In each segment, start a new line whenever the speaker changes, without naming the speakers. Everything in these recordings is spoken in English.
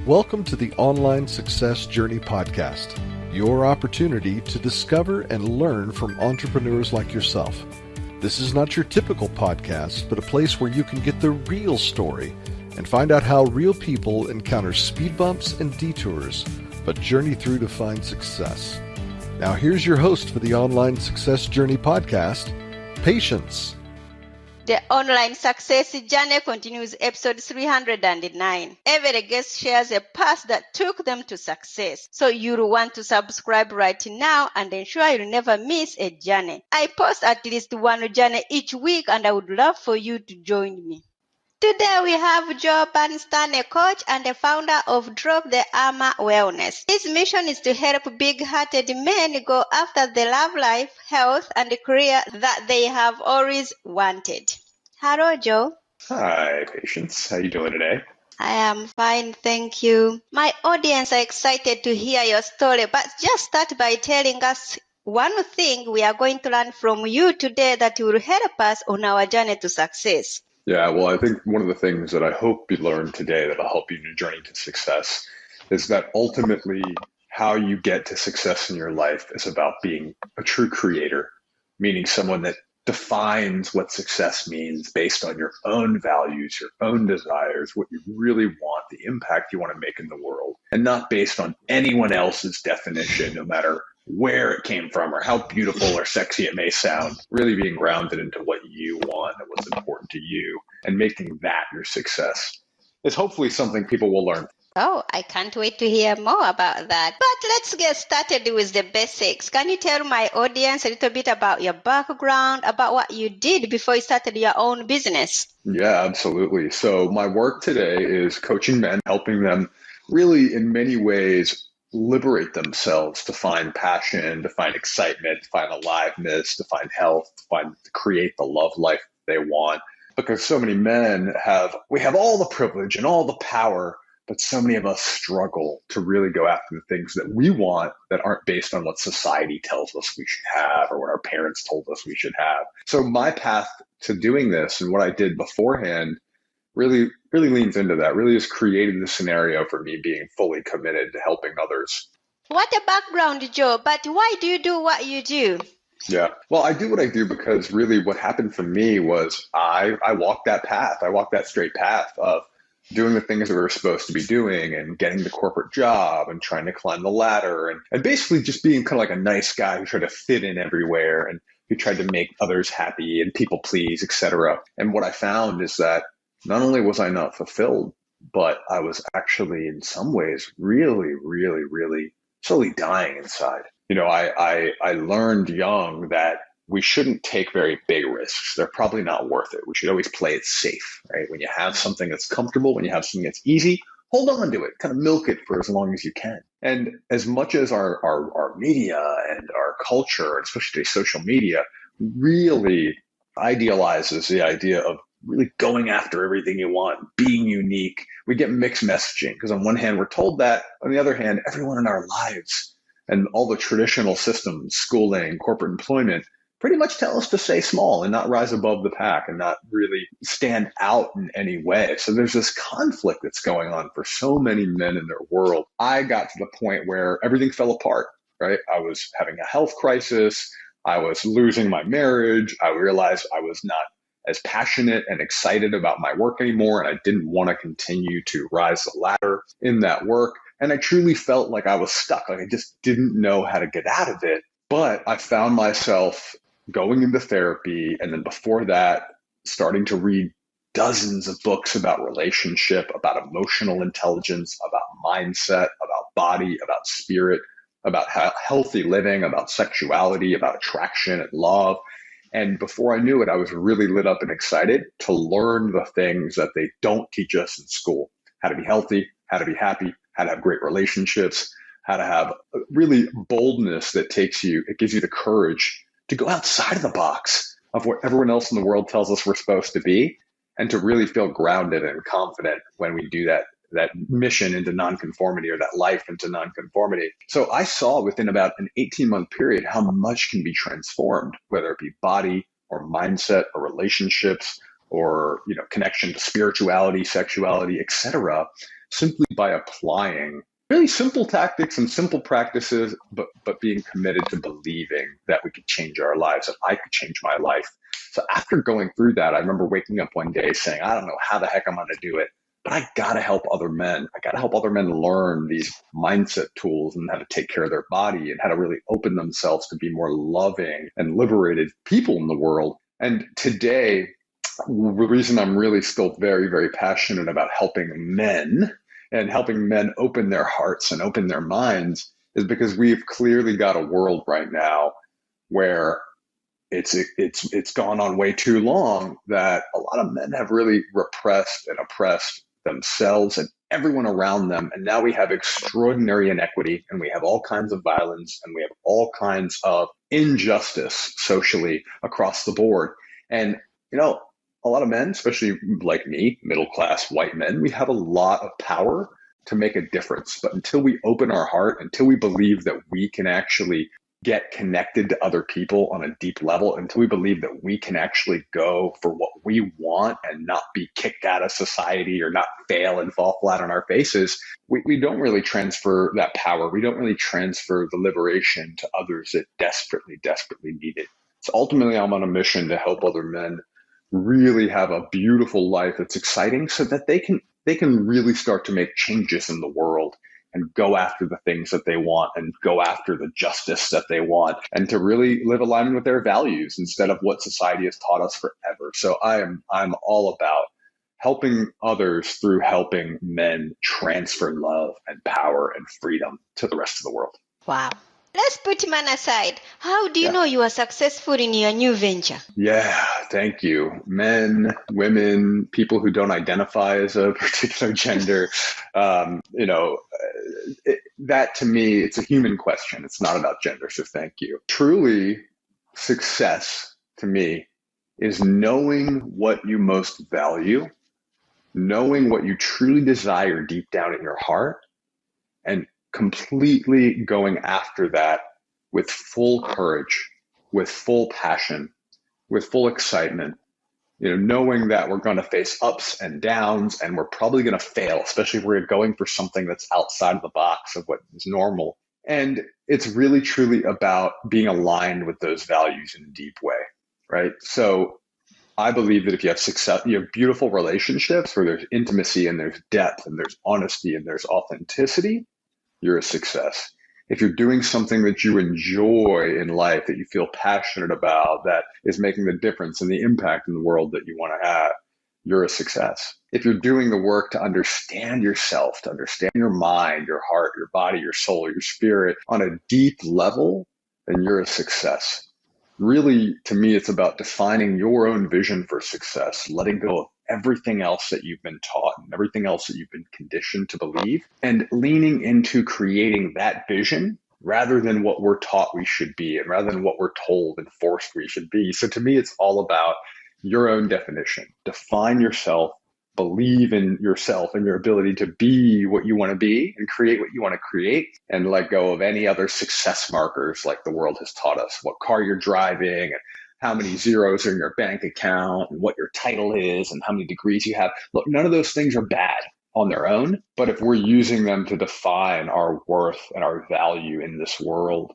Welcome to the Online Success Journey Podcast, your opportunity to discover and learn from entrepreneurs like yourself. This is not your typical podcast, but a place where you can get the real story and find out how real people encounter speed bumps and detours, but journey through to find success. Now here's your host for the Online Success Journey Podcast, Patience.
The Online Success Journey continues, episode 309. Every guest shares a path that took them to success. So you'll want to subscribe right now and ensure you'll never miss a journey. I post at least one journey each week, and I would love for you to join me. Today we have Joe Bernstein, a coach and a founder of Drop the Armor Wellness. His mission is to help big-hearted men go after the love life, health, and career that they have always wanted. Hello, Joe.
Hi, Patience. How you doing today?
I am fine, thank you. My audience are excited to hear your story, but just start by telling us one thing we are going to learn from you today that will help us on our journey to success.
Yeah, well, I think one of the things that I hope you learn today that'll help you in your journey to success is that ultimately how you get to success in your life is about being a true creator, meaning someone that defines what success means based on your own values, your own desires, what you really want, the impact you want to make in the world, and not based on anyone else's definition, no matter where it came from or how beautiful or sexy it may sound. Really being grounded into what you want and what's important to you and making that your success is hopefully something people will learn.
Oh, I can't wait to hear more about that. But let's get started with the basics. Can you tell my audience a little bit about your background, about what you did before you started your own business?
Yeah, absolutely. So my work today is coaching men, helping them really in many ways liberate themselves to find passion, to find excitement, to find aliveness, to find health, to create the love life they want. Because so many men we have all the privilege and all the power, but so many of us struggle to really go after the things that we want that aren't based on what society tells us we should have or what our parents told us we should have. So my path to doing this and what I did beforehand really leans into that, really has created the scenario for me being fully committed to helping others.
What a background, Joe, but why do you do what you do?
Yeah, well, I do what I do because really what happened for me was I walked that path. I walked that straight path of doing the things that we were supposed to be doing and getting the corporate job and trying to climb the ladder and basically just being kind of like a nice guy who tried to fit in everywhere and who tried to make others happy and people please, etc. And what I found is that not only was I not fulfilled, but I was actually in some ways really slowly dying inside. You know, I learned young that we shouldn't take very big risks. They're probably not worth it. We should always play it safe, right? When you have something that's comfortable, when you have something that's easy, hold on to it, kind of milk it for as long as you can. And as much as our media and our culture, especially social media, really idealizes the idea of really going after everything you want, being unique, we get mixed messaging because on one hand, we're told that. On the other hand, everyone in our lives and all the traditional systems, schooling, corporate employment, pretty much tell us to stay small and not rise above the pack and not really stand out in any way. So there's this conflict that's going on for so many men in their world. I got to the point where everything fell apart, right? I was having a health crisis. I was losing my marriage. I realized I was not as passionate and excited about my work anymore, and I didn't want to continue to rise the ladder in that work. And I truly felt like I was stuck. Like I just didn't know how to get out of it. But I found myself going into therapy, and then before that, starting to read dozens of books about relationship, about emotional intelligence, about mindset, about body, about spirit, about healthy living, about sexuality, about attraction and love. And before I knew it, I was really lit up and excited to learn the things that they don't teach us in school: how to be healthy, how to be happy, how to have great relationships, how to have really boldness that gives you the courage to go outside of the box of what everyone else in the world tells us we're supposed to be, and to really feel grounded and confident when we do that mission into nonconformity, or that life into nonconformity. So I saw within about an 18-month period how much can be transformed, whether it be body or mindset or relationships or connection to spirituality, sexuality, etc., simply by applying really simple tactics and simple practices, but being committed to believing that we could change our lives, that I could change my life. So after going through that, I remember waking up one day saying, I don't know how the heck I'm going to do it, but I got to help other men. I got to help other men learn these mindset tools and how to take care of their body and how to really open themselves to be more loving and liberated people in the world. And today, the reason I'm really still very, very passionate about helping men and helping men open their hearts and open their minds is because we've clearly got a world right now where it's gone on way too long that a lot of men have really repressed and oppressed themselves and everyone around them. And now we have extraordinary inequity, and we have all kinds of violence, and we have all kinds of injustice socially across the board. And, a lot of men, especially like me, middle-class white men, we have a lot of power to make a difference. But until we open our heart, until we believe that we can actually get connected to other people on a deep level, until we believe that we can actually go for what we want and not be kicked out of society or not fail and fall flat on our faces, we don't really transfer that power. We don't really transfer the liberation to others that desperately, desperately need it. So ultimately, I'm on a mission to help other men really have a beautiful life that's exciting so that they can really start to make changes in the world and go after the things that they want and go after the justice that they want and to really live aligned with their values instead of what society has taught us forever. So I'm all about helping others through helping men transfer love and power and freedom to the rest of the world.
Wow. Let's put man aside. How do you know you are successful in your new venture?
Yeah, thank you. Men, women, people who don't identify as a particular gender, that to me, it's a human question. It's not about gender, so thank you. Truly, success to me is knowing what you most value, knowing what you truly desire deep down in your heart, and completely going after that with full courage, with full passion, with full excitement, knowing that we're going to face ups and downs and we're probably going to fail, especially if we're going for something that's outside of the box of what is normal. And it's really, truly about being aligned with those values in a deep way, right? So I believe that if you have success, you have beautiful relationships where there's intimacy and there's depth and there's honesty and there's authenticity, you're a success. If you're doing something that you enjoy in life, that you feel passionate about, that is making the difference and the impact in the world that you want to have, you're a success. If you're doing the work to understand yourself, to understand your mind, your heart, your body, your soul, your spirit on a deep level, then you're a success. Really, to me, it's about defining your own vision for success, letting go of everything else that you've been taught and everything else that you've been conditioned to believe, and leaning into creating that vision rather than what we're taught we should be and rather than what we're told and forced we should be. So to me, it's all about your own definition. Define yourself, believe in yourself and your ability to be what you want to be and create what you want to create, and let go of any other success markers like the world has taught us, what car you're driving and how many zeros are in your bank account and what your title is and how many degrees you have. Look, none of those things are bad on their own, but if we're using them to define our worth and our value in this world,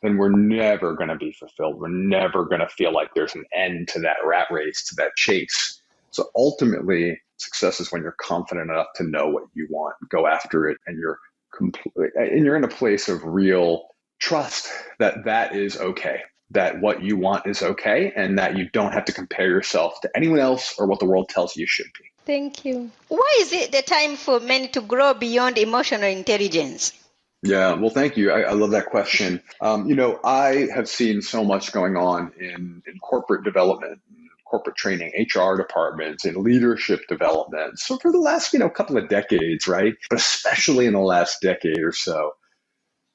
then we're never going to be fulfilled. We're never going to feel like there's an end to that rat race, to that chase. So ultimately, success is when you're confident enough to know what you want, go after it, and you're in a place of real trust that that is okay, that what you want is okay, and that you don't have to compare yourself to anyone else or what the world tells you should be.
Thank you. Why is it the time for men to grow beyond emotional intelligence?
Yeah, well, thank you. I love that question. I have seen so much going on in corporate development, corporate training, HR departments, and leadership development. So for the last, couple of decades, right? But especially in the last decade or so,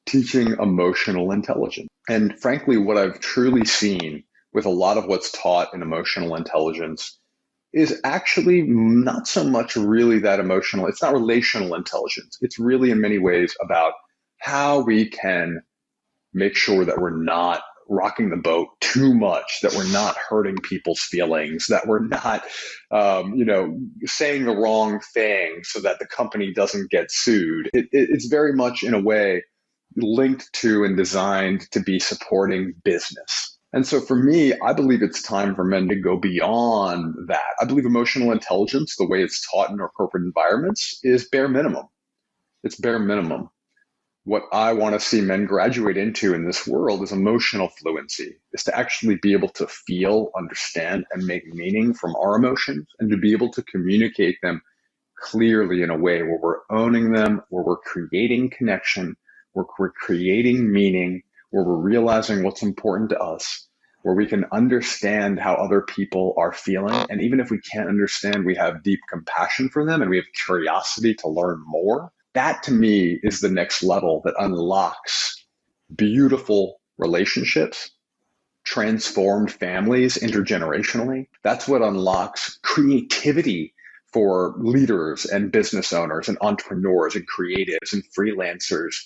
teaching emotional intelligence. And frankly, what I've truly seen with a lot of what's taught in emotional intelligence is actually not so much really that emotional. It's not relational intelligence. It's really in many ways about how we can make sure that we're not rocking the boat too much, that we're not hurting people's feelings, that we're not, saying the wrong thing so that the company doesn't get sued. It's very much in a way linked to and designed to be supporting business. And so for me, I believe it's time for men to go beyond that. I believe emotional intelligence, the way it's taught in our corporate environments, is bare minimum. It's bare minimum. What I want to see men graduate into in this world is emotional fluency, is to actually be able to feel, understand, and make meaning from our emotions, and to be able to communicate them clearly in a way where we're owning them, where we're creating connection, where we're creating meaning, where we're realizing what's important to us, where we can understand how other people are feeling. And even if we can't understand, we have deep compassion for them and we have curiosity to learn more. That to me is the next level that unlocks beautiful relationships, transformed families intergenerationally. That's what unlocks creativity for leaders and business owners and entrepreneurs and creatives and freelancers.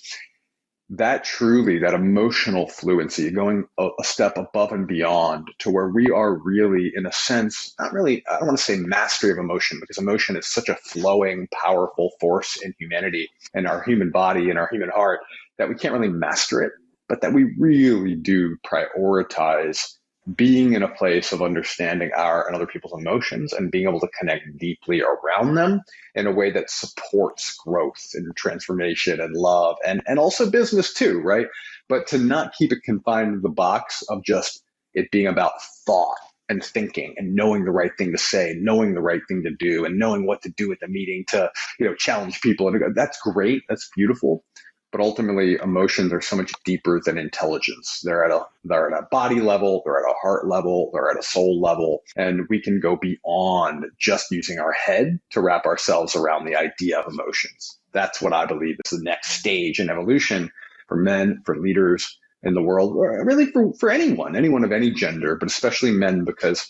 That truly, that emotional fluency, going a step above and beyond to where we are really, in a sense, not really, I don't want to say mastery of emotion, because emotion is such a flowing, powerful force in humanity and our human body and our human heart that we can't really master it, but that we really do prioritize being in a place of understanding our and other people's emotions and being able to connect deeply around them in a way that supports growth and transformation and love and also business too, right? But to not keep it confined to the box of just it being about thought and thinking and knowing the right thing to say, knowing the right thing to do, and knowing what to do at the meeting to, challenge people. And that's great. That's beautiful. But ultimately, emotions are so much deeper than intelligence. They're at a body level, they're at a heart level, they're at a soul level, and we can go beyond just using our head to wrap ourselves around the idea of emotions. That's what I believe is the next stage in evolution for men, for leaders in the world, or really for anyone of any gender, but especially men, because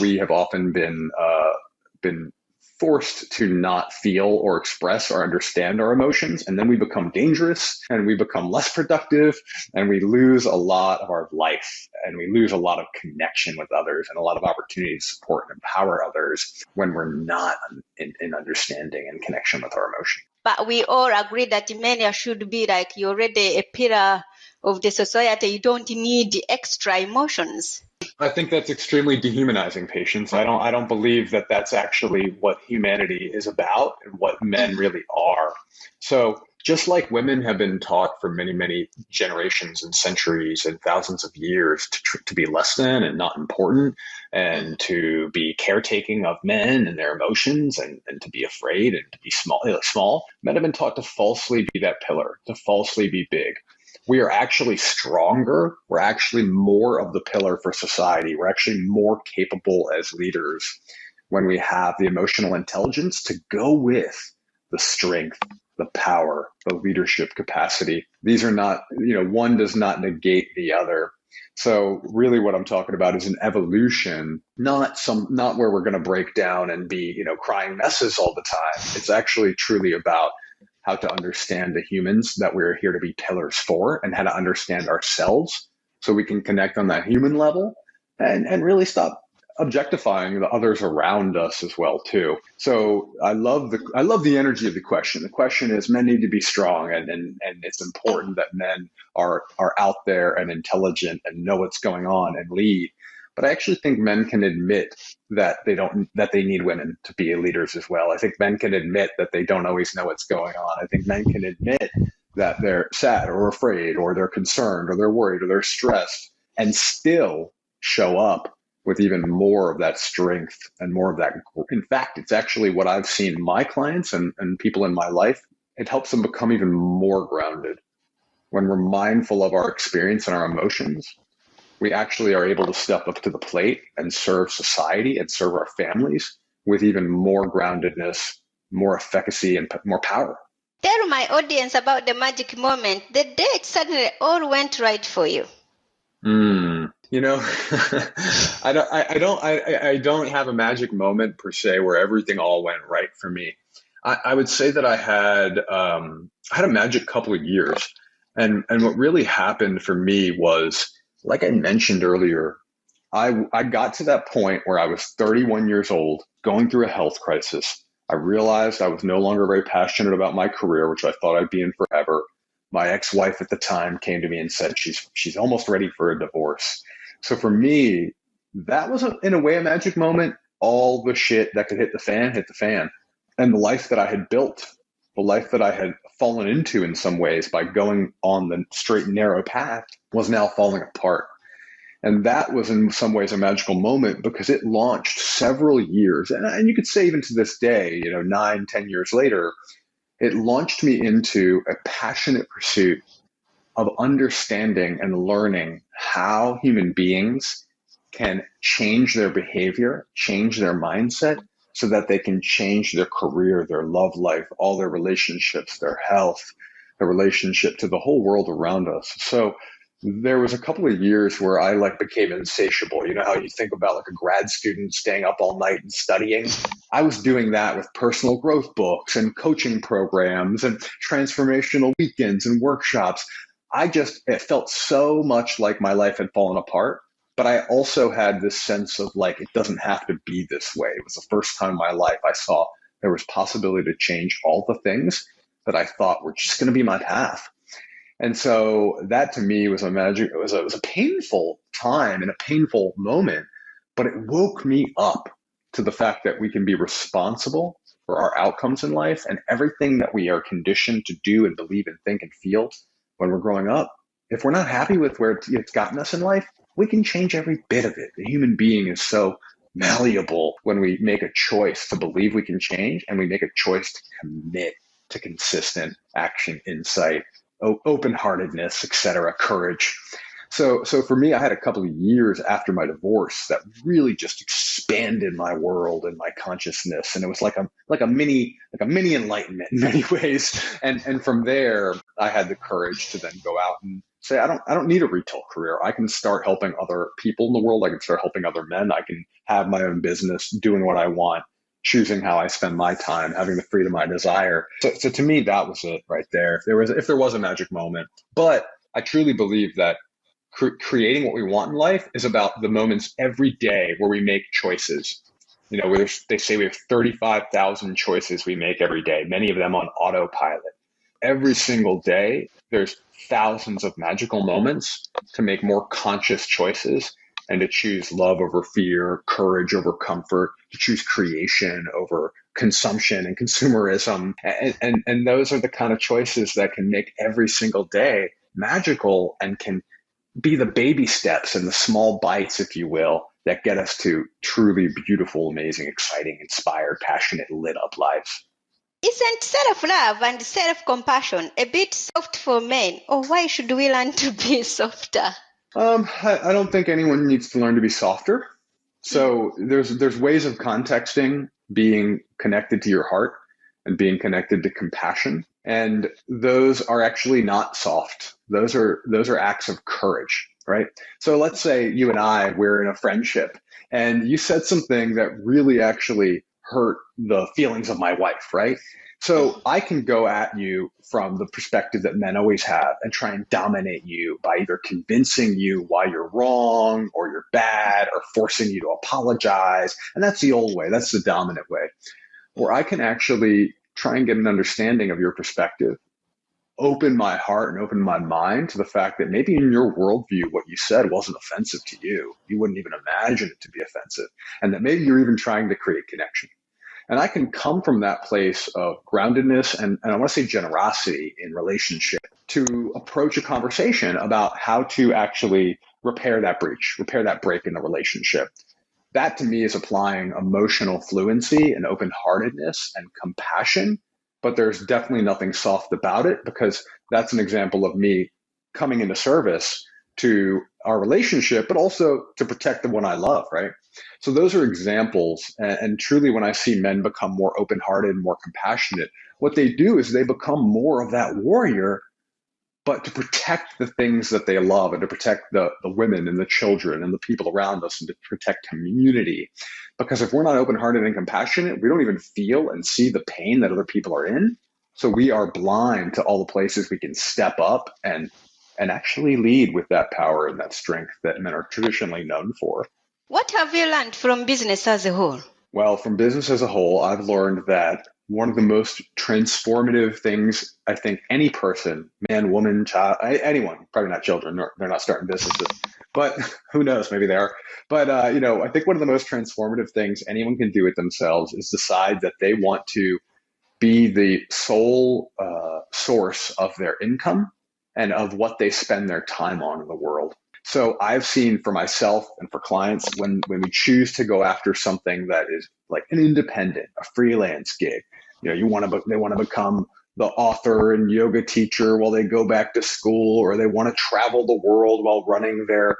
we have often been forced to not feel or express or understand our emotions. And then we become dangerous and we become less productive and we lose a lot of our life and we lose a lot of connection with others and a lot of opportunity to support and empower others when we're not in understanding and connection with our emotions.
But we all agree that men should be like, you're already a pillar of the society. You don't need extra emotions.
I think that's extremely dehumanizing, Patience. I don't believe that that's actually what humanity is about and what men really are. So just like women have been taught for many, many generations and centuries and thousands of years to be less than and not important and to be caretaking of men and their emotions and to be afraid and to be small, men have been taught to falsely be that pillar, to falsely be big. We are actually stronger. We're actually more of the pillar for society. We're actually more capable as leaders when we have the emotional intelligence to go with the strength, the power, the leadership capacity. These are not, one does not negate the other. So really what I'm talking about is an evolution, not where we're going to break down and be, crying messes all the time. It's actually truly about how to understand the humans that we're here to be pillars for and how to understand ourselves so we can connect on that human level and really stop objectifying the others around us as well too. So I love the energy of the question. The question is, men need to be strong and it's important that men are out there and intelligent and know what's going on and lead. But I actually think men can admit that they need women to be leaders as well. I think men can admit that they don't always know what's going on. I think men can admit that they're sad or afraid or they're concerned or they're worried or they're stressed and still show up with even more of that strength and more of that. In fact, it's actually what I've seen in my clients and people in my life. It helps them become even more grounded. When we're mindful of our experience and our emotions, we actually are able to step up to the plate and serve society and serve our families with even more groundedness, more efficacy, and more power.
Tell my audience about the magic moment, the day it suddenly all went right for you.
I don't have a magic moment per se where everything all went right for me. I would say that I had a magic couple of years. And what really happened for me was Like I mentioned earlier, I got to that point where I was 31 years old, going through a health crisis. I realized I was no longer very passionate about my career, which I thought I'd be in forever. My ex-wife at the time came to me and said she's almost ready for a divorce. So for me, that was in a way a magic moment. All the shit that could hit the fan. And the life that I had built, the life that I had fallen into in some ways by going on the straight and narrow path was now falling apart. And that was in some ways a magical moment because it launched several years. And you could say even to this day, 9, 10 years later, it launched me into a passionate pursuit of understanding and learning how human beings can change their behavior, change their mindset so that they can change their career, their love life, all their relationships, their health, their relationship to the whole world around us. So there was a couple of years where I became insatiable. You know how you think about a grad student staying up all night and studying? I was doing that with personal growth books and coaching programs and transformational weekends and workshops. It felt so much like my life had fallen apart, but I also had this sense of it doesn't have to be this way. It was the first time in my life I saw there was possibility to change all the things that I thought were just going to be my path. And so that to me was it was a painful time and a painful moment, but it woke me up to the fact that we can be responsible for our outcomes in life and everything that we are conditioned to do and believe and think and feel when we're growing up. If we're not happy with where it's gotten us in life, we can change every bit of it. The human being is so malleable when we make a choice to believe we can change and we make a choice to commit to consistent action, insight, open-heartedness, etc., courage. So for me, I had a couple of years after my divorce that really just expanded my world and my consciousness, and it was like a mini enlightenment in many ways. And from there, I had the courage to then go out and say, I don't need a retail career. I can start helping other people in the world. I can start helping other men. I can have my own business, doing what I want, choosing how I spend my time, having the freedom I desire. So to me, that was it right there. If there was a magic moment, but I truly believe that creating what we want in life is about the moments every day where we make choices. Where they say we have 35,000 choices we make every day, many of them on autopilot. Every single day, there's thousands of magical moments to make more conscious choices and to choose love over fear, courage over comfort, to choose creation over consumption and consumerism. And those are the kind of choices that can make every single day magical and can be the baby steps and the small bites, if you will, that get us to truly beautiful, amazing, exciting, inspired, passionate, lit up lives.
Isn't self-love and self-compassion a bit soft for men, or why should we learn to be softer?
I don't think anyone needs to learn to be softer. So there's ways of contexting being connected to your heart and being connected to compassion. And those are actually not soft. Those are acts of courage, right? So let's say you and we're in a friendship and you said something that really actually hurt the feelings of my wife, right? So I can go at you from the perspective that men always have and try and dominate you by either convincing you why you're wrong or you're bad or forcing you to apologize. And that's the old way. That's the dominant way. Or I can actually try and get an understanding of your perspective, open my heart and open my mind to the fact that maybe in your worldview, what you said wasn't offensive to you. You wouldn't even imagine it to be offensive. And that maybe you're even trying to create connection. And I can come from that place of groundedness and I want to say generosity in relationship to approach a conversation about how to actually repair that breach, repair that break in the relationship. That to me is applying emotional fluency and open-heartedness and compassion, but there's definitely nothing soft about it because that's an example of me coming into service to our relationship, but also to protect the one I love, right? So those are examples. And truly, when I see men become more open-hearted and more compassionate, what they do is they become more of that warrior, but to protect the things that they love and to protect the women and the children and the people around us and to protect community. Because if we're not open-hearted and compassionate, we don't even feel and see the pain that other people are in. So we are blind to all the places we can step up and and actually lead with that power and that strength that men are traditionally known for.
What have you learned from business as a whole?
Well, from business as a whole, I've learned that one of the most transformative things I think any person, man, woman, child, anyone, probably not children, they're not starting businesses, but who knows, maybe they are. But, I think one of the most transformative things anyone can do with themselves is decide that they want to be the sole source of their income and of what they spend their time on in the world. So I've seen for myself and for clients when we choose to go after something that is like an independent, a freelance gig, they want to become the author and yoga teacher while they go back to school, or they want to travel the world while running their,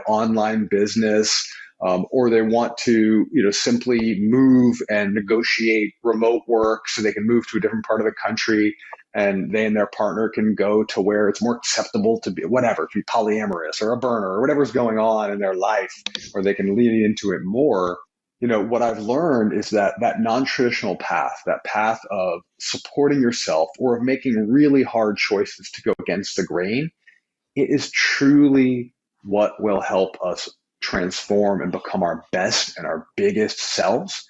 online business. Or they want to, simply move and negotiate remote work so they can move to a different part of the country and they and their partner can go to where it's more acceptable to be whatever, to be polyamorous or a burner or whatever's going on in their life, or they can lean into it more. What I've learned is that non-traditional path, that path of supporting yourself or of making really hard choices to go against the grain, it is truly what will help us transform and become our best and our biggest selves.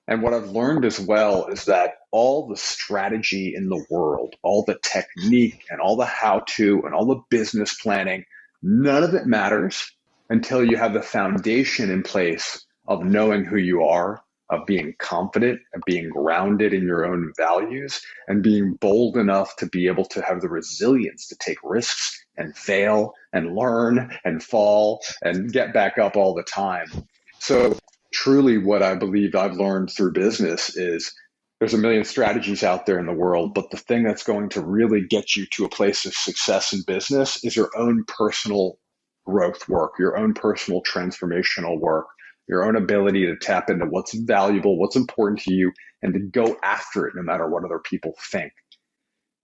And what I've learned as well is that all the strategy in the world, all the technique and all the how-to and all the business planning, none of it matters until you have the foundation in place of knowing who you are, of being confident, of being grounded in your own values, and being bold enough to be able to have the resilience to take risks and fail and learn and fall and get back up all the time. So truly what I believe I've learned through business is there's a million strategies out there in the world, but the thing that's going to really get you to a place of success in business is your own personal growth work, your own personal transformational work, your own ability to tap into what's valuable, what's important to you, and to go after it no matter what other people think.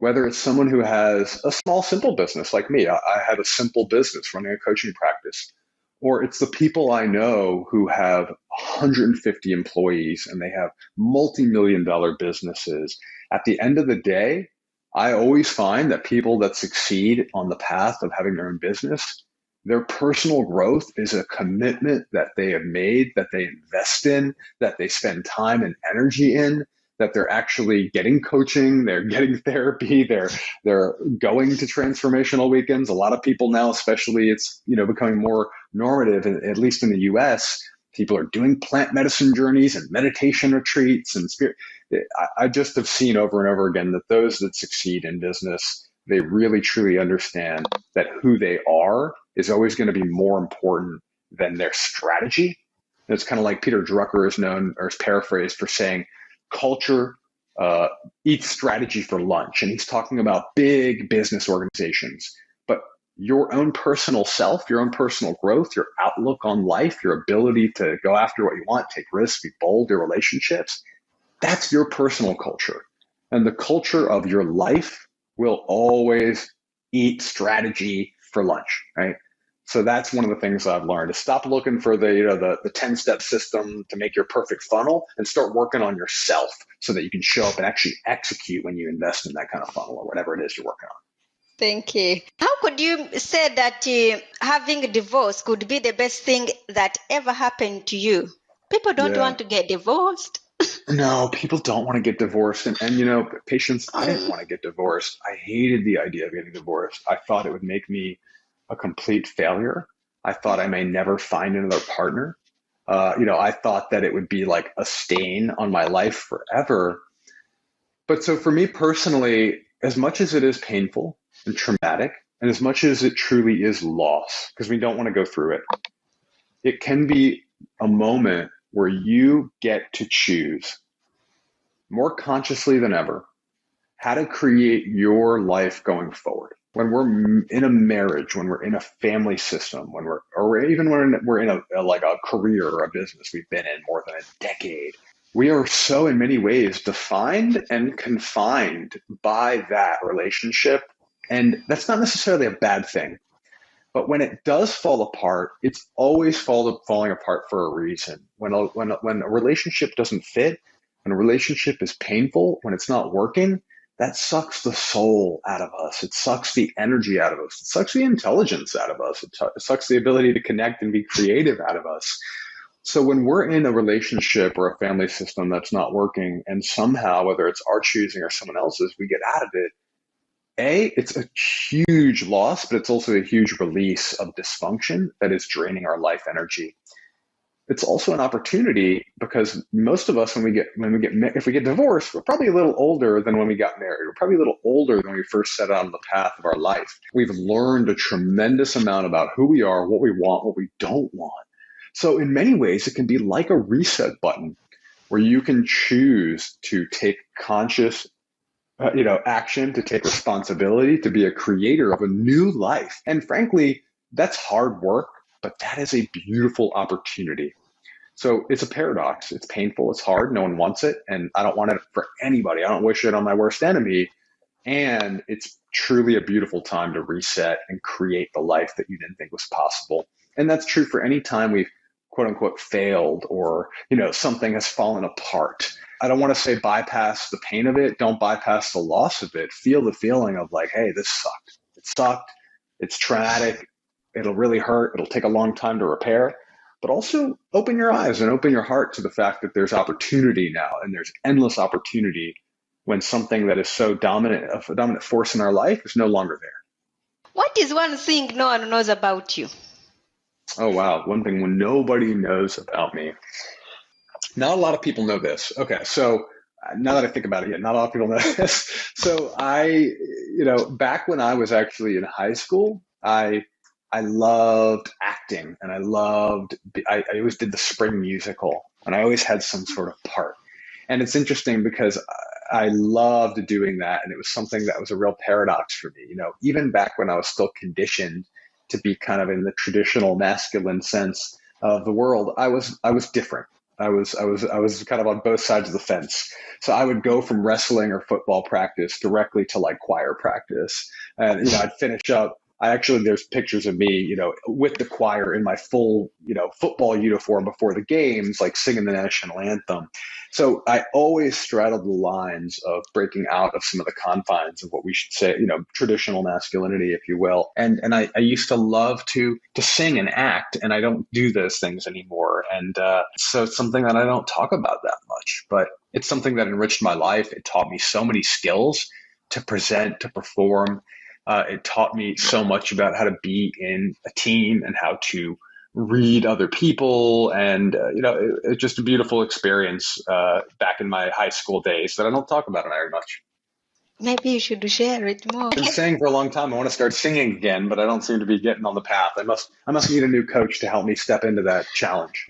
Whether it's someone who has a small, simple business like me, I have a simple business running a coaching practice, or it's the people I know who have 150 employees and they have multi-million-dollar businesses. At the end of the day, I always find that people that succeed on the path of having their own business, their personal growth is a commitment that they have made, that they invest in, that they spend time and energy in, that they're actually getting coaching, they're getting therapy, they're going to transformational weekends. A lot of people now, especially it's becoming more normative, at least in the US, people are doing plant medicine journeys and meditation retreats and spirit. I just have seen over and over again that those that succeed in business, they really truly understand that who they are is always going to be more important than their strategy. And it's kind of like Peter Drucker is known or is paraphrased for saying, culture eats strategy for lunch. And he's talking about big business organizations. But your own personal self, your own personal growth, your outlook on life, your ability to go after what you want, take risks, be bold, your relationships, that's your personal culture. And the culture of your life will always eat strategy for lunch, right? So that's one of the things I've learned is stop looking for the 10-step system to make your perfect funnel and start working on yourself so that you can show up and actually execute when you invest in that kind of funnel or whatever it is you're working on.
Thank you. How could you say that having a divorce could be the best thing that ever happened to you? People don't want to get divorced.
No, people don't want to get divorced. And Patience, I didn't want to get divorced. I hated the idea of getting divorced. I thought it would make me a complete failure. I thought I may never find another partner. I thought that it would be like a stain on my life forever. But so for me personally, as much as it is painful and traumatic, and as much as it truly is loss, because we don't want to go through it, it can be a moment where you get to choose more consciously than ever how to create your life going forward. When we're in a marriage, when we're in a family system, or even when we're in a career or a business we've been in more than a decade, we are so in many ways defined and confined by that relationship. And that's not necessarily a bad thing. But when it does fall apart, it's always falling apart for a reason. When a relationship doesn't fit, when a relationship is painful, when it's not working, that sucks the soul out of us. It sucks the energy out of us. It sucks the intelligence out of us. It sucks the ability to connect and be creative out of us. So when we're in a relationship or a family system that's not working, and somehow, whether it's our choosing or someone else's, we get out of it, it's a huge loss, but it's also a huge release of dysfunction that is draining our life energy. It's also an opportunity because most of us, if we get divorced, we're probably a little older than when we got married. We're probably a little older than when we first set out on the path of our life. We've learned a tremendous amount about who we are, what we want, what we don't want. So in many ways, it can be like a reset button where you can choose to take conscious action, to take responsibility, to be a creator of a new life. And frankly, that's hard work, but that is a beautiful opportunity. So it's a paradox. It's painful. It's hard. No one wants it. And I don't want it for anybody. I don't wish it on my worst enemy. And it's truly a beautiful time to reset and create the life that you didn't think was possible. And that's true for any time we've quote unquote failed or, something has fallen apart. I don't want to say bypass the pain of it. Don't bypass the loss of it. Feel the feeling of like, hey, this sucked. It sucked. It's traumatic. It'll really hurt. It'll take a long time to repair. But also open your eyes and open your heart to the fact that there's opportunity now, and there's endless opportunity when something that is so dominant, a dominant force in our life, is no longer there.
What is one thing no one knows about you?
Oh, wow. One thing when nobody knows about me. Not a lot of people know this. Okay, so now that I think about it, not a lot of people know this. So back when I was actually in high school, I loved acting, and I always did the spring musical, and I always had some sort of part. And it's interesting because I loved doing that, and it was something that was a real paradox for me. Even back when I was still conditioned to be kind of in the traditional masculine sense of the world, I was different. I was kind of on both sides of the fence. So I would go from wrestling or football practice directly to like choir practice, and I'd finish up. There's pictures of me, with the choir in my full, football uniform before the games, like singing the national anthem. So I always straddled the lines of breaking out of some of the confines of what we should say, traditional masculinity, if you will. And I used to love to sing and act, and I don't do those things anymore. And so it's something that I don't talk about that much, but it's something that enriched my life. It taught me so many skills to present, to perform. It taught me so much about how to be in a team and how to read other people. And, it's just a beautiful experience back in my high school days that I don't talk about very much.
Maybe you should share it more.
I've been saying for a long time, I want to start singing again, but I don't seem to be getting on the path. I must need a new coach to help me step into that challenge.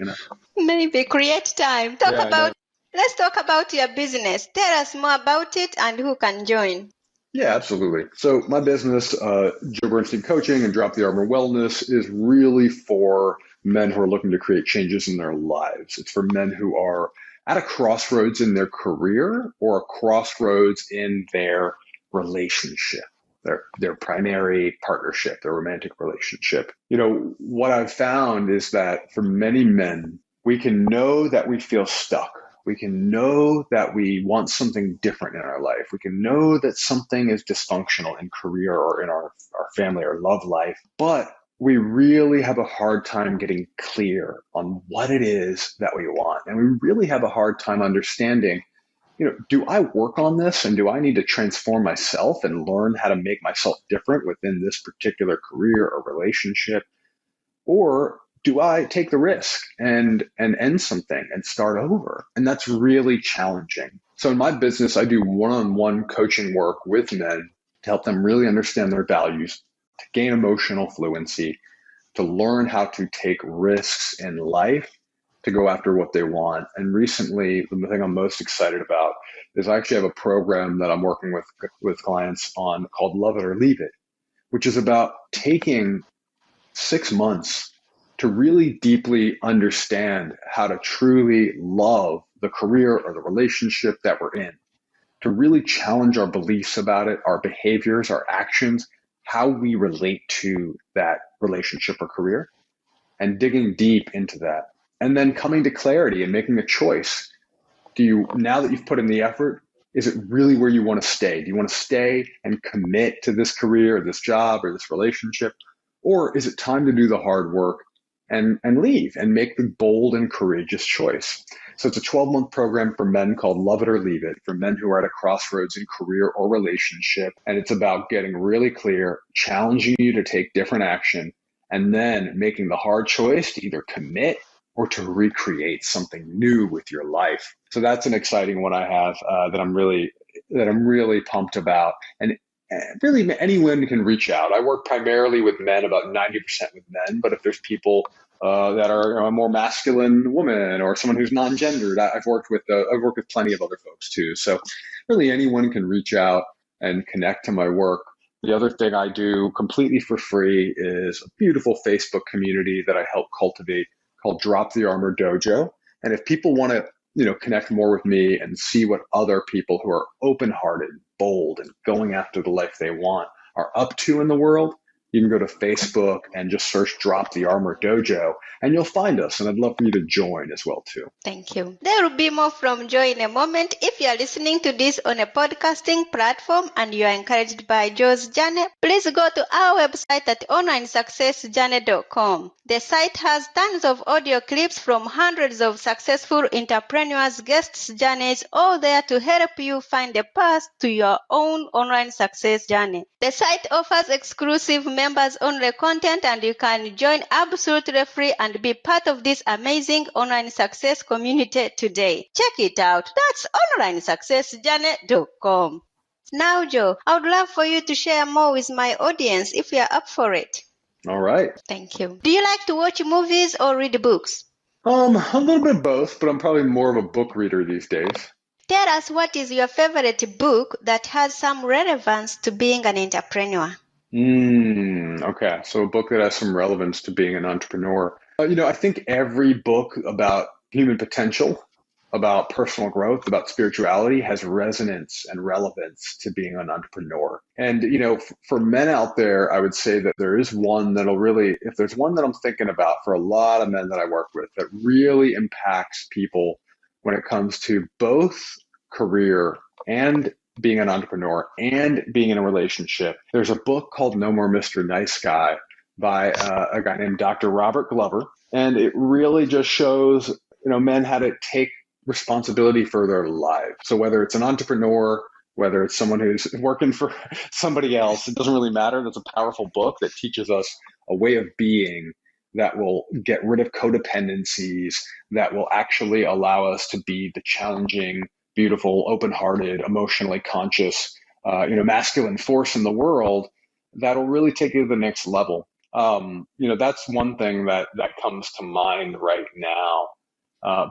Maybe create time. Let's talk about your business. Tell us more about it and who can join.
Yeah, absolutely. So my business, Joe Bernstein Coaching and Drop the Armor Wellness, is really for men who are looking to create changes in their lives. It's for men who are at a crossroads in their career or a crossroads in their relationship, their primary partnership, their romantic relationship. What I've found is that for many men, we can know that we feel stuck. We can know that we want something different in our life. We can know that something is dysfunctional in career or in our family or love life, but we really have a hard time getting clear on what it is that we want. And we really have a hard time understanding, do I work on this, and do I need to transform myself and learn how to make myself different within this particular career or relationship? Or do I take the risk and end something and start over? And that's really challenging. So in my business, I do one-on-one coaching work with men to help them really understand their values, to gain emotional fluency, to learn how to take risks in life, to go after what they want. And recently, the thing I'm most excited about is I actually have a program that I'm working with clients on called Love It or Leave It, which is about taking 6 months to really deeply understand how to truly love the career or the relationship that we're in, to really challenge our beliefs about it, our behaviors, our actions, how we relate to that relationship or career, and digging deep into that. And then coming to clarity and making a choice. Now that you've put in the effort, Is it really where you want to stay? Do you want to stay and commit to this career or this job or this relationship? Or is it time to do the hard work and leave and make the bold and courageous choice? So it's a 12-month program for men called Love It or Leave It, for men who are at a crossroads in career or relationship. And it's about getting really clear, challenging you to take different action, and then making the hard choice to either commit or to recreate something new with your life. So that's an exciting one I have that I'm really pumped about. And really anyone can reach out. I work primarily with men, about 90% with men, but if there's people that are a more masculine woman or someone who's non-gendered, I've worked with plenty of other folks too. So really anyone can reach out and connect to my work. The other thing I do completely for free is a beautiful Facebook community that I help cultivate called Drop the Armor Dojo. And if people want to, connect more with me and see what other people who are open-hearted, bold, and going after the life they want are up to in the world, you can go to Facebook and just search Drop the Armor Dojo, and you'll find us. And I'd love for you to join as well, too.
Thank you. There will be more from Joe in a moment. If you are listening to this on a podcasting platform and you are encouraged by Joe's journey, please go to our website at onlinesuccessjourney.com. The site has tons of audio clips from hundreds of successful entrepreneurs' guests' journeys, all there to help you find a path to your own online success journey. The site offers exclusive members-only content, and you can join absolutely free and be part of this amazing online success community today. Check it out. That's onlinesuccessjourney.com. Now, Joe, I would love for you to share more with my audience if you are up for it.
All right.
Thank you. Do you like to watch movies or read books?
A little bit of both, but I'm probably more of a book reader these days.
Tell us, what is your favorite book that has some relevance to being an entrepreneur?
Okay. So a book that has some relevance to being an entrepreneur. I think every book about human potential, about personal growth, about spirituality has resonance and relevance to being an entrepreneur. And, for men out there, I would say that there is one if there's one that I'm thinking about for a lot of men that I work with that really impacts people when it comes to both career and being an entrepreneur and being in a relationship. There's a book called No More Mr. Nice Guy by a guy named Dr. Robert Glover. And it really just shows, men how to take responsibility for their life. So whether it's an entrepreneur, whether it's someone who's working for somebody else, it doesn't really matter. That's a powerful book that teaches us a way of being that will get rid of codependencies, that will actually allow us to be the challenging, beautiful, open-hearted, emotionally conscious, masculine force in the world that'll really take you to the next level. That's one thing that comes to mind right now.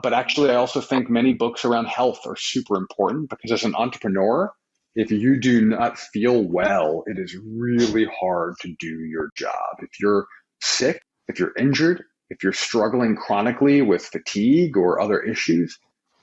But actually, I also think many books around health are super important, because as an entrepreneur, if you do not feel well, it is really hard to do your job. If you're sick, if you're injured, if you're struggling chronically with fatigue or other issues,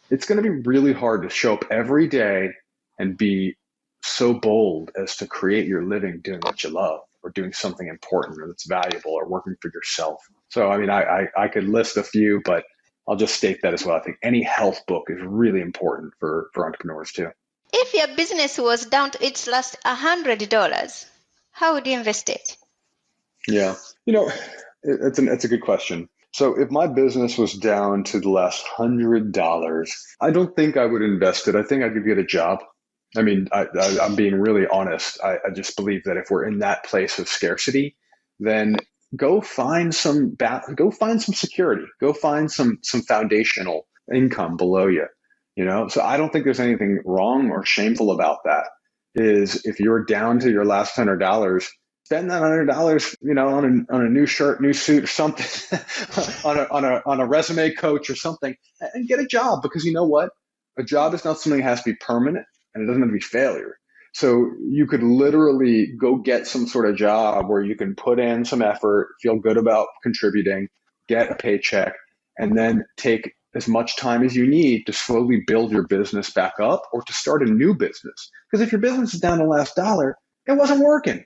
it's going to be really hard to show up every day and be so bold as to create your living doing what you love, or doing something important or that's valuable, or working for yourself. So, I could list a few, but I'll just state that as well. I think any health book is really important for entrepreneurs too.
If your business was down to its last $100, how would you invest it?
Yeah, it's a good question. So if my business was down to the last $100, I don't think I would invest it. I think I could get a job. I'm being really honest. I just believe that if we're in that place of scarcity, then go find some security. Go find some foundational income below you. So I don't think there's anything wrong or shameful about that. Is if you're down to your last $100, spend that $100, on a new shirt, new suit, or something, on a resume coach or something, and get a job. Because you know what? A job is not something that has to be permanent, and it doesn't have to be failure. So you could literally go get some sort of job where you can put in some effort, feel good about contributing, get a paycheck, and then take as much time as you need to slowly build your business back up, or to start a new business. Because if your business is down to the last dollar, it wasn't working.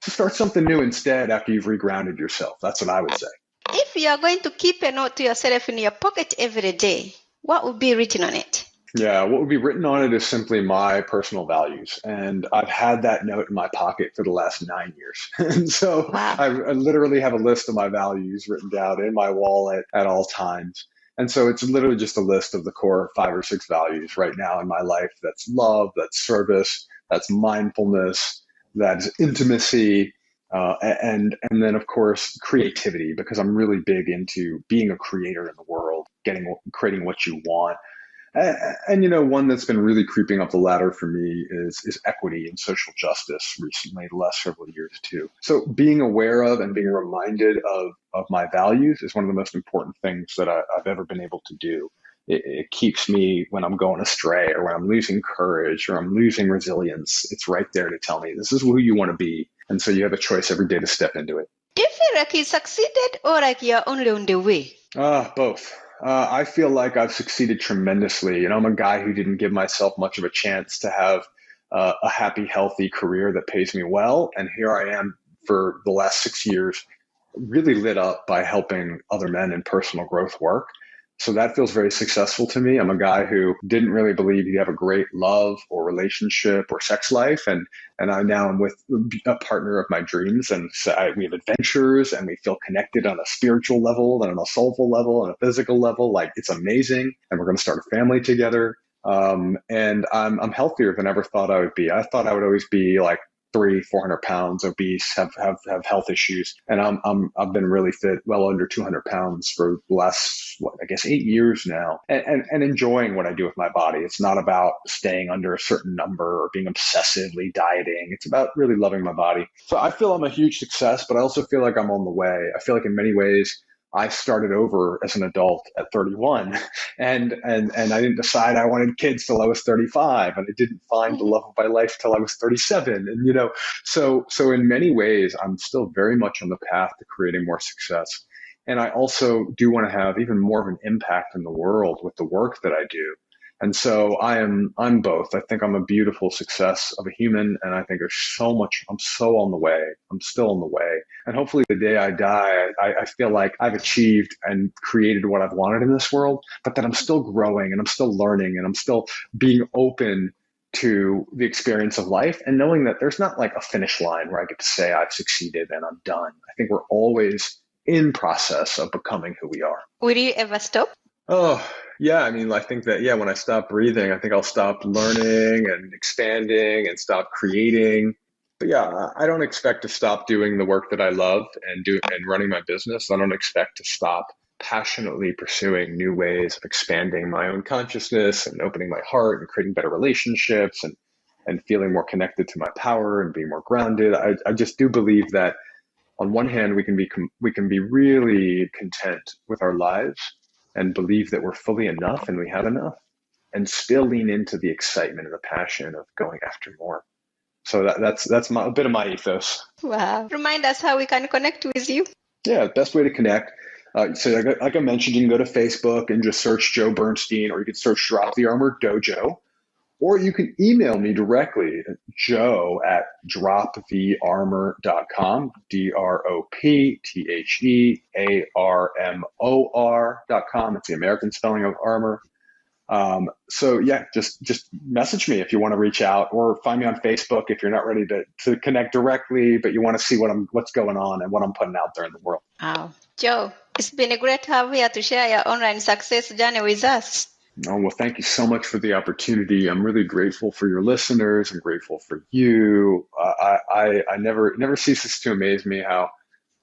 So start something new instead after you've regrounded yourself. That's what I would say.
If you are going to keep a note to yourself in your pocket every day, what would be written on it?
Yeah, what would be written on it is simply my personal values. And I've had that note in my pocket for the last 9 years. And so
Wow.
I literally have a list of my values written down in my wallet at all times. And so it's literally just a list of the core 5 or 6 values right now in my life. That's love, that's service, that's mindfulness, that's intimacy, and then of course creativity, because I'm really big into being a creator in the world, creating what you want. And one that's been really creeping up the ladder for me is equity and social justice recently, the last several years too. So being aware of and being reminded of my values is one of the most important things that I've ever been able to do. It keeps me when I'm going astray or when I'm losing courage or I'm losing resilience. It's right there to tell me this is who you want to be. And so you have a choice every day to step into it.
Do you feel like you succeeded or like you're only on the way?
Both. I feel like I've succeeded tremendously. I'm a guy who didn't give myself much of a chance to have a happy, healthy career that pays me well. And here I am for the last 6 years, really lit up by helping other men in personal growth work. So that feels very successful to me. I'm a guy who didn't really believe he'd have a great love or relationship or sex life. And I now am with a partner of my dreams. And so we have adventures and we feel connected on a spiritual level and on a soulful level and a physical level. Like it's amazing. And we're going to start a family together. And I'm healthier than I ever thought I would be. I thought I would always be like 300-400 pounds, obese, have health issues. And I've been really fit, well under 200 pounds for the last, 8 years now, and enjoying what I do with my body. It's not about staying under a certain number or being obsessively dieting. It's about really loving my body. So I feel I'm a huge success, but I also feel like I'm on the way. I feel like in many ways, I started over as an adult at 31 and I didn't decide I wanted kids till I was 35 and I didn't find the love of my life till I was 37. And, so in many ways, I'm still very much on the path to creating more success. And I also do want to have even more of an impact in the world with the work that I do. And so I'm both. I think I'm a beautiful success of a human. And I think there's so much, I'm so on the way. I'm still on the way. And hopefully the day I die, I feel like I've achieved and created what I've wanted in this world, but that I'm still growing and I'm still learning and I'm still being open to the experience of life and knowing that there's not like a finish line where I get to say I've succeeded and I'm done. I think we're always in process of becoming who we are.
Will you ever stop?
Oh, yeah. I mean, I think that, yeah, when I stop breathing, I think I'll stop learning and expanding and stop creating. But yeah, I don't expect to stop doing the work that I love and running my business. I don't expect to stop passionately pursuing new ways of expanding my own consciousness and opening my heart and creating better relationships and feeling more connected to my power and being more grounded. I just do believe that on one hand, we can be really content with our lives and believe that we're fully enough and we have enough, and still lean into the excitement and the passion of going after more. So that's a bit of my ethos.
Wow. Remind us how we can connect with you.
Yeah, best way to connect. So like I mentioned, you can go to Facebook and just search Joe Bernstein, or you can search Drop the Armor Dojo. Or you can email me directly at joe@dropthearmor.com, DROPTHEARMOR.com. It's the American spelling of armor. So yeah, just message me if you want to reach out, or find me on Facebook if you're not ready to connect directly, but you want to see what's going on and what I'm putting out there in the world.
Wow. Joe, it's been a great to have you here to share your online success journey with us.
Oh, well, thank you so much for the opportunity. I'm really grateful for your listeners. I'm grateful for you. I never ceases to amaze me how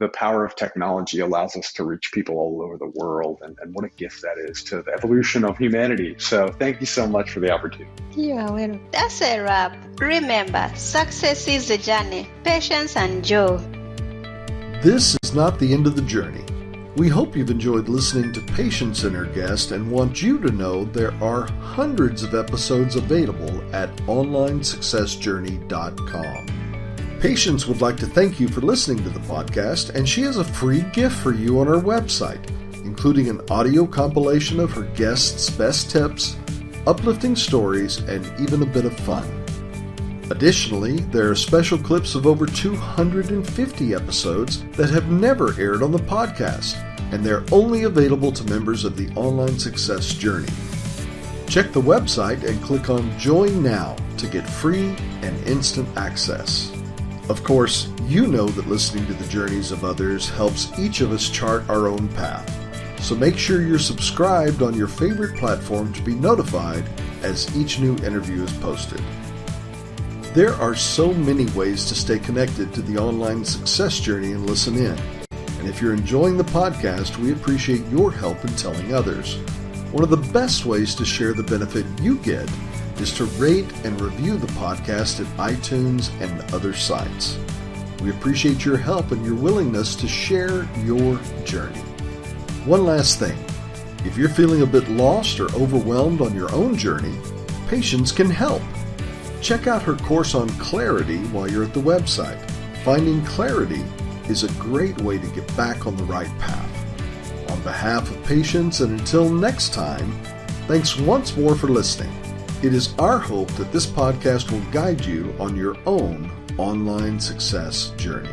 the power of technology allows us to reach people all over the world, and what a gift that is to the evolution of humanity. So thank you so much for the opportunity.
You are welcome. That's a wrap. Remember, success is a journey, patience and joy.
This is not the end of the journey. We hope you've enjoyed listening to Patience and her guest and want you to know there are hundreds of episodes available at onlinesuccessjourney.com. Patience would like to thank you for listening to the podcast, and she has a free gift for you on her website, including an audio compilation of her guests' best tips, uplifting stories, and even a bit of fun. Additionally, there are special clips of over 250 episodes that have never aired on the podcast, and they're only available to members of the Online Success Journey. Check the website and click on Join Now to get free and instant access. Of course, you know that listening to the journeys of others helps each of us chart our own path. So make sure you're subscribed on your favorite platform to be notified as each new interview is posted. There are so many ways to stay connected to the online success journey and listen in. And if you're enjoying the podcast, we appreciate your help in telling others. One of the best ways to share the benefit you get is to rate and review the podcast at iTunes and other sites. We appreciate your help and your willingness to share your journey. One last thing. If you're feeling a bit lost or overwhelmed on your own journey, Patience can help. Check out her course on clarity while you're at the website. Finding clarity is a great way to get back on the right path. On behalf of Patience, and until next time, thanks once more for listening. It is our hope that this podcast will guide you on your own online success journey.